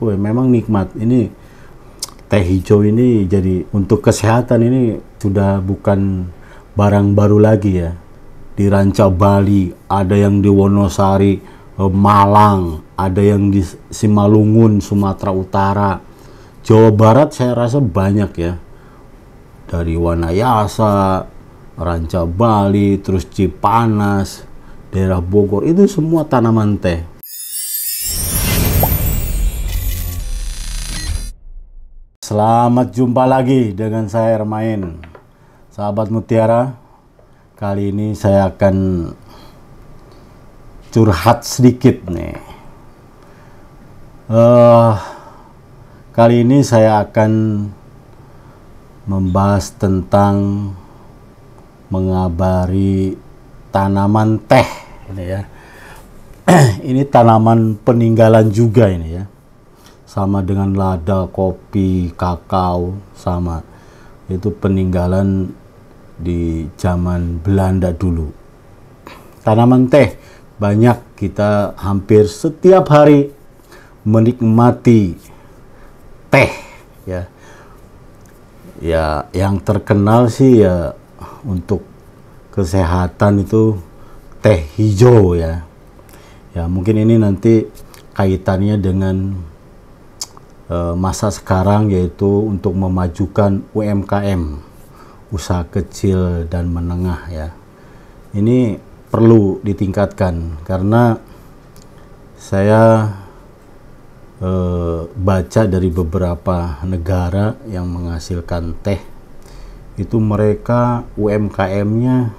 Wah, memang nikmat. Ini teh hijau ini jadi untuk kesehatan ini sudah bukan barang baru lagi ya. Di Ranca Bali, ada yang di Wonosari, Malang, ada yang di Simalungun, Sumatera Utara. Jawa Barat saya rasa banyak ya. Dari Wanayasa, Ranca Bali, terus Cipanas, daerah Bogor, itu semua tanaman teh. Selamat jumpa lagi dengan saya Ermain. Sahabat Mutiara, kali ini saya akan curhat sedikit nih. Kali ini saya akan membahas tentang mengabari tanaman teh ini ya. Ini tanaman peninggalan juga ini ya. Sama dengan lada, kopi, kakao, sama. Itu peninggalan di zaman Belanda dulu. Tanaman teh banyak, kita hampir setiap hari menikmati teh ya. Ya, yang terkenal sih ya untuk kesehatan itu teh hijau ya. Ya, mungkin ini nanti kaitannya dengan masa sekarang, yaitu untuk memajukan UMKM, usaha kecil dan menengah ya. Ini perlu ditingkatkan karena saya baca dari beberapa negara yang menghasilkan teh, itu mereka UMKM-nya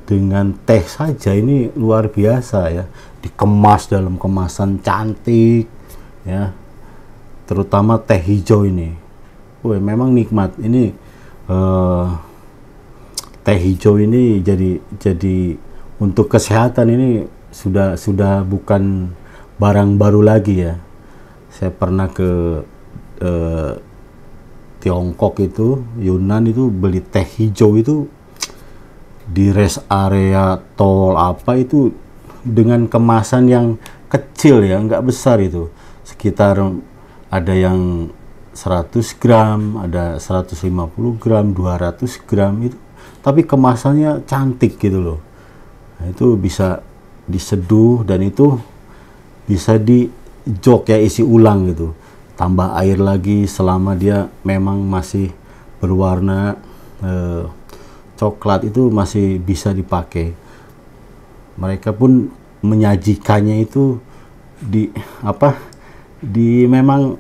dengan teh saja ini luar biasa ya, dikemas dalam kemasan cantik ya, terutama teh hijau ini. Wah, memang nikmat. Ini teh hijau ini jadi untuk kesehatan ini sudah bukan barang baru lagi ya. Saya pernah ke Tiongkok itu, Yunan itu, beli teh hijau itu di rest area tol apa itu dengan kemasan yang kecil ya, nggak besar itu, sekitar ada yang 100 gram, ada 150 gram, 200 gram itu, tapi kemasannya cantik gitu loh. Nah, itu bisa diseduh dan itu bisa di jok ya, isi ulang gitu, tambah air lagi selama dia memang masih berwarna coklat, itu masih bisa dipakai. Mereka pun menyajikannya itu di memang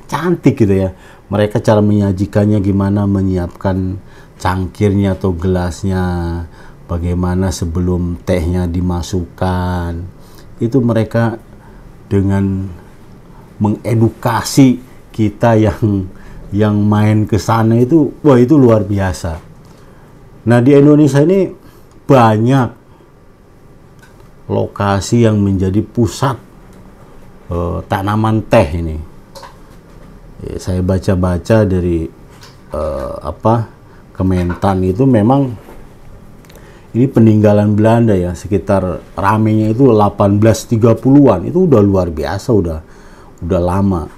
cantik gitu ya. Mereka cara menyajikannya gimana, menyiapkan cangkirnya atau gelasnya, bagaimana sebelum tehnya dimasukkan, itu mereka dengan mengedukasi kita yang main ke sana itu, wah itu luar biasa. Nah, di Indonesia ini banyak lokasi yang menjadi pusat tanaman teh ini. Ya, saya baca-baca dari Kementan itu memang ini peninggalan Belanda ya, sekitar ramenya itu 1830-an, itu udah luar biasa, udah lama.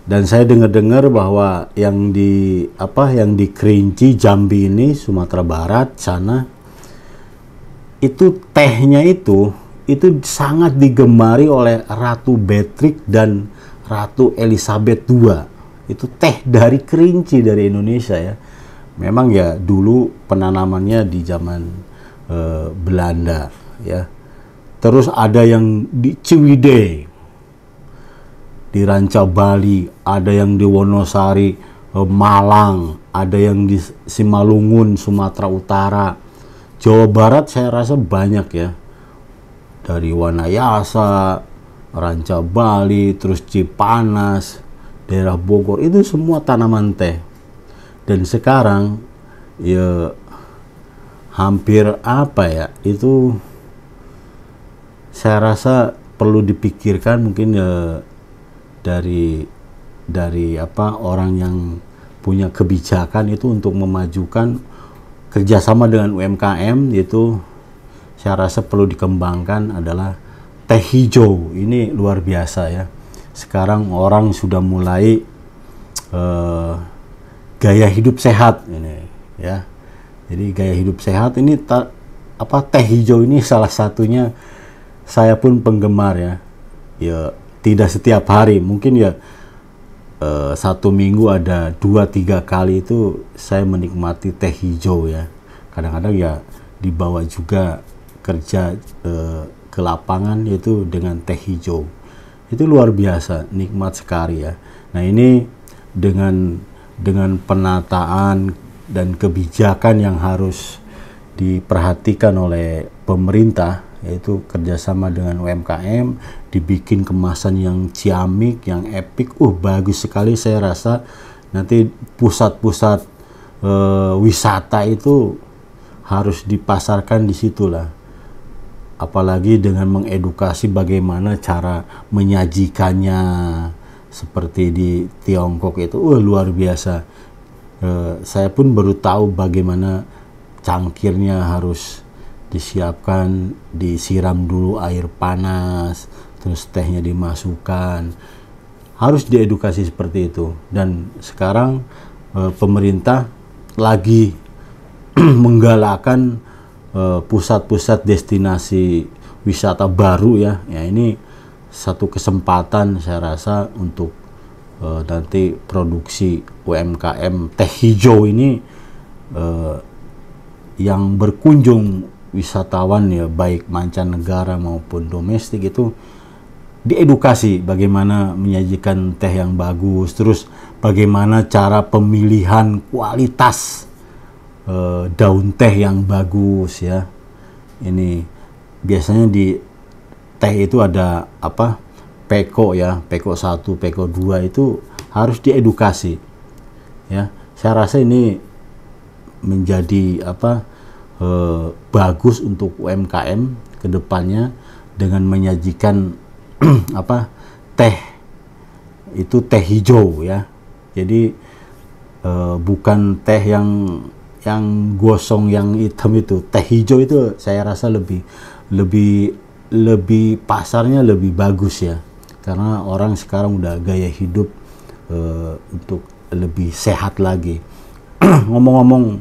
Dan saya dengar-dengar bahwa yang di Kerinci, Jambi ini, Sumatera Barat sana, itu tehnya itu sangat digemari oleh Ratu Beatrix dan Ratu Elizabeth II. Itu teh dari Kerinci, dari Indonesia ya. Memang ya dulu penanamannya di zaman Belanda ya. Terus ada yang di Ciwidey, di Ranca Bali, ada yang di Wonosari, Malang, ada yang di Simalungun, Sumatera Utara. Jawa Barat saya rasa banyak ya. Dari Wanayasa, Ranca Bali, terus Cipanas, daerah Bogor, itu semua tanaman teh. Dan sekarang ya hampir itu saya rasa perlu dipikirkan mungkin ya dari orang yang punya kebijakan itu untuk memajukan kerjasama dengan UMKM, yaitu saya rasa perlu dikembangkan adalah teh hijau. Ini luar biasa ya. sekarang orang sudah mulai gaya hidup sehat ini ya. Jadi gaya hidup sehat ini teh hijau ini salah satunya. Saya pun penggemar ya. Ya tidak setiap hari, mungkin ya 1 minggu ada 2-3 kali itu saya menikmati teh hijau ya. Kadang-kadang ya dibawa juga kerja ke lapangan yaitu dengan teh hijau. Itu luar biasa, nikmat sekali ya. Nah ini dengan penataan dan kebijakan yang harus diperhatikan oleh pemerintah, yaitu kerjasama dengan UMKM, dibikin kemasan yang ciamik, yang epic, bagus sekali. Saya rasa nanti pusat-pusat wisata itu harus dipasarkan di situlah. Apalagi dengan mengedukasi bagaimana cara menyajikannya, seperti di Tiongkok itu, luar biasa. Saya pun baru tahu bagaimana cangkirnya harus disiapkan, disiram dulu air panas, terus tehnya dimasukkan. Harus diedukasi seperti itu. Dan sekarang pemerintah lagi menggalakkan pusat-pusat destinasi wisata baru ya. Ya ini satu kesempatan saya rasa untuk nanti produksi UMKM teh hijau ini yang berkunjung wisatawan ya, baik mancanegara maupun domestik, itu diedukasi bagaimana menyajikan teh yang bagus, terus bagaimana cara pemilihan kualitas daun teh yang bagus ya. Ini biasanya di teh itu ada peko ya, peko 1, peko 2 itu harus diedukasi ya. Saya rasa ini menjadi bagus untuk UMKM ke depannya dengan menyajikan teh itu teh hijau ya. Jadi bukan teh yang gosong, yang hitam itu. Teh hijau itu saya rasa lebih pasarnya lebih bagus ya, karena orang sekarang udah gaya hidup untuk lebih sehat lagi. Ngomong-ngomong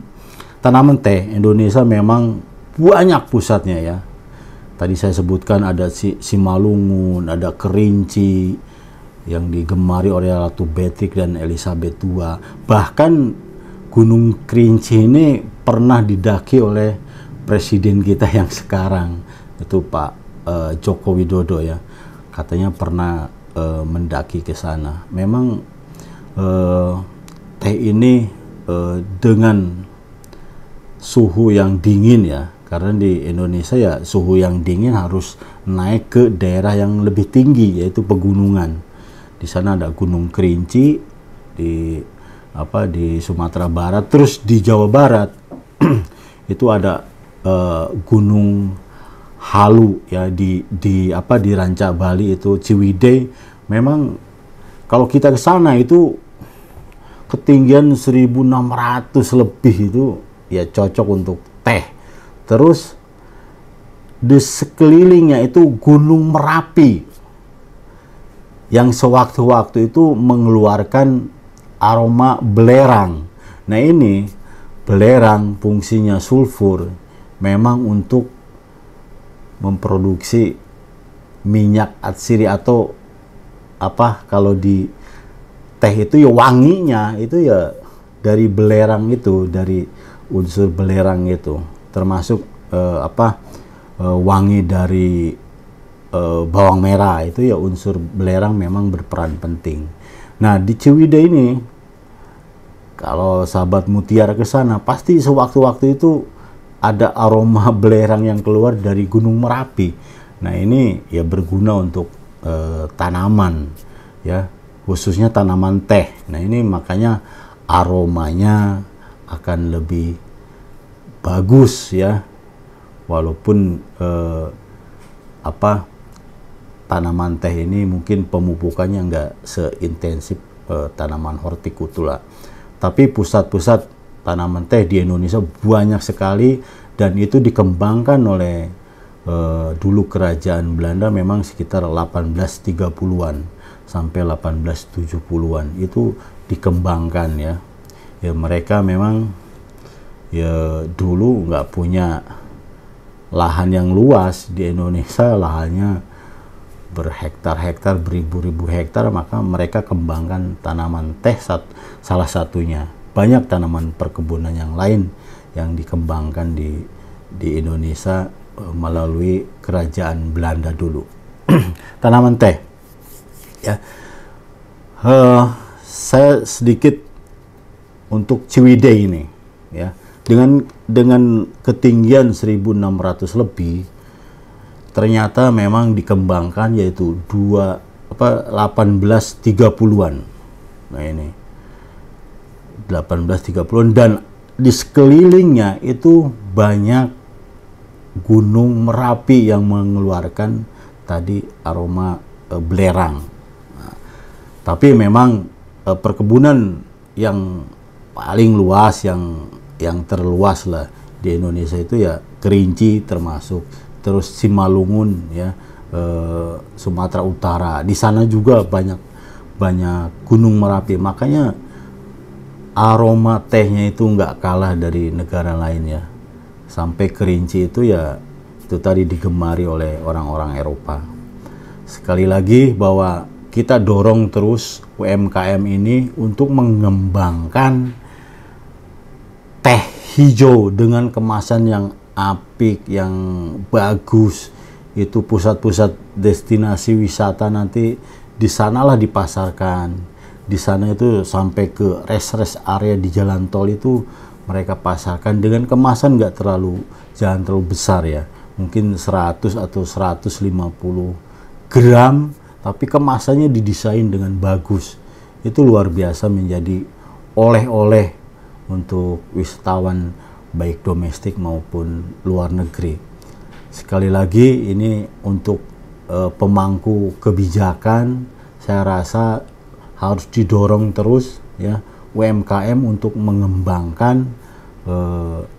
tanaman teh, Indonesia memang banyak pusatnya ya. Tadi saya sebutkan ada Simalungun, ada Kerinci yang digemari oleh Ratu Beatrix dan Elizabeth II. Bahkan Gunung Kerinci ini pernah didaki oleh presiden kita yang sekarang, itu Pak Joko Widodo ya. Katanya pernah mendaki ke sana. Memang teh ini dengan suhu yang dingin ya, karena di Indonesia ya suhu yang dingin harus naik ke daerah yang lebih tinggi, yaitu pegunungan. Di sana ada Gunung Kerinci di Sumatera Barat, terus di Jawa Barat itu ada Gunung Halu ya, di Ranca Bali itu Ciwidey. Memang kalau kita ke sana itu ketinggian 1.600 lebih, itu ya cocok untuk teh. Terus di sekelilingnya itu Gunung Merapi yang sewaktu-waktu itu mengeluarkan aroma belerang. Nah ini belerang fungsinya sulfur memang untuk memproduksi minyak atsiri, atau kalau di teh itu ya wanginya itu ya dari belerang itu, dari unsur belerang itu, termasuk wangi dari bawang merah itu ya unsur belerang memang berperan penting. Nah di Ciwidey ini kalau sahabat Mutiara ke sana pasti sewaktu-waktu itu ada aroma belerang yang keluar dari Gunung Merapi. Nah ini ya berguna untuk tanaman ya, khususnya tanaman teh. Nah ini makanya aromanya akan lebih bagus ya, walaupun tanaman teh ini mungkin pemupukannya nggak seintensif tanaman hortikultura. Tapi pusat-pusat tanaman teh di Indonesia banyak sekali, dan itu dikembangkan oleh dulu kerajaan Belanda memang sekitar 1830-an. sampai 1870-an itu dikembangkan ya. Ya mereka memang ya dulu nggak punya lahan yang luas di Indonesia, lahannya berhektar-hektar, beribu-ribu hektar, maka mereka kembangkan tanaman teh salah satunya. Banyak tanaman perkebunan yang lain yang dikembangkan di Indonesia melalui kerajaan Belanda dulu. Tanaman teh ya. Saya sedikit untuk Ciwidey ini ya. Dengan ketinggian 1.600 lebih, ternyata memang dikembangkan yaitu 1830-an. Nah ini 1830-an, dan di sekelilingnya itu banyak gunung Merapi yang mengeluarkan tadi aroma belerang. Nah, tapi memang perkebunan yang paling luas, yang terluas lah di Indonesia itu ya Kerinci termasuk, terus Simalungun ya, Sumatera Utara. Di sana juga banyak gunung Merapi, makanya aroma tehnya itu nggak kalah dari negara lain ya. Sampai Kerinci itu ya itu tadi digemari oleh orang-orang Eropa. Sekali lagi bahwa kita dorong terus UMKM ini untuk mengembangkan teh hijau dengan kemasan yang apik, yang bagus. Itu pusat-pusat destinasi wisata nanti di sanalah dipasarkan. Di sana itu sampai ke rest area di jalan tol itu mereka pasarkan dengan kemasan jangan terlalu besar ya. Mungkin 100 atau 150 gram, tapi kemasannya didesain dengan bagus. Itu luar biasa, menjadi oleh-oleh untuk wisatawan baik domestik maupun luar negeri. Sekali lagi ini untuk pemangku kebijakan, saya rasa harus didorong terus ya UMKM untuk mengembangkan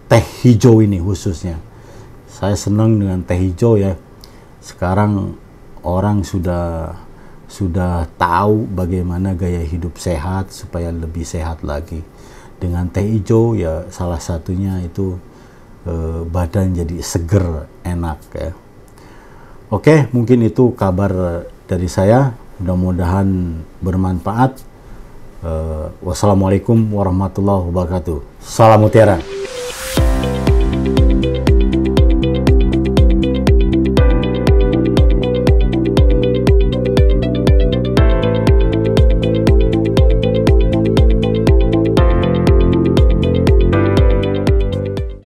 teh hijau ini khususnya. Saya senang dengan teh hijau ya. Sekarang orang sudah tahu bagaimana gaya hidup sehat supaya lebih sehat lagi. Dengan teh hijau ya salah satunya itu badan jadi seger, enak ya. Oke, mungkin itu kabar dari saya. Mudah-mudahan bermanfaat. Wassalamualaikum warahmatullahi wabarakatuh. Salam Mutiara.